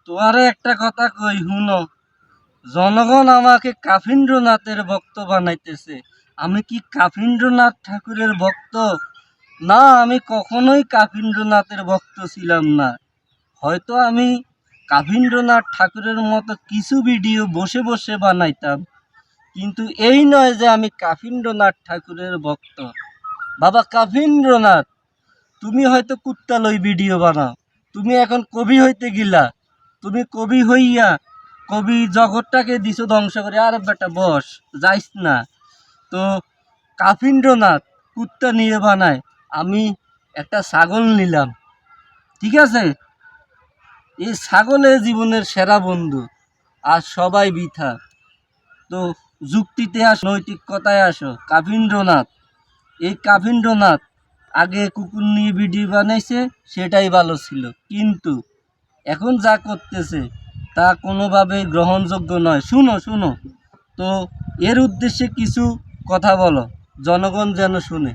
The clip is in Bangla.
তোমারে একটা কথা কই হুনো, জনগণ আমাকে কাফিন্দ্রনাথের ভক্ত বানাইতেছে। আমি কি কাফিন্দ্রনাথ ঠাকুরের ভক্ত? না, আমি কখনোই কাফিন্দ্রনাথের ভক্ত ছিলাম না। হয়তো আমি কাফিন্দ্রনাথ ঠাকুরের মতো কিছু ভিডিও বসে বসে বানাইতাম, কিন্তু এই নয় যে আমি কাফিন্দ্রনাথ ঠাকুরের ভক্ত। বাবা কাফিন্দ্রনাথ, তুমি হয়তো কুত্তালই ভিডিও বানাও, তুমি এখন কবি হইতে গিলা, তুমি কবি হইয়া কবি জগৎটাকে দিছো ধ্বংস করে। আর বেটা বস, যাইস না তো। কাফিন্দ্রনাথ কুত্তা নিয়ে বানায়, আমি একটা ছাগল নিলাম, ঠিক আছে? এই ছাগলে জীবনের সেরা বন্ধু, আর সবাই বৃথা। তো যুক্তিতে আসো, নৈতিকতায় আসো। কাফিন্দ্রনাথ, এই কাফিন্দ্রনাথ আগে কুকুর নিয়ে ভিডিও বানাইছে, সেটাই ভালো ছিল, কিন্তু এখন যা করতেছে তা কোনোভাবেই গ্রহণযোগ্য নয়। শুনো শুনো, তো এর উদ্দেশ্যে কিছু কথা বলো, জনগণ যেন শুনে।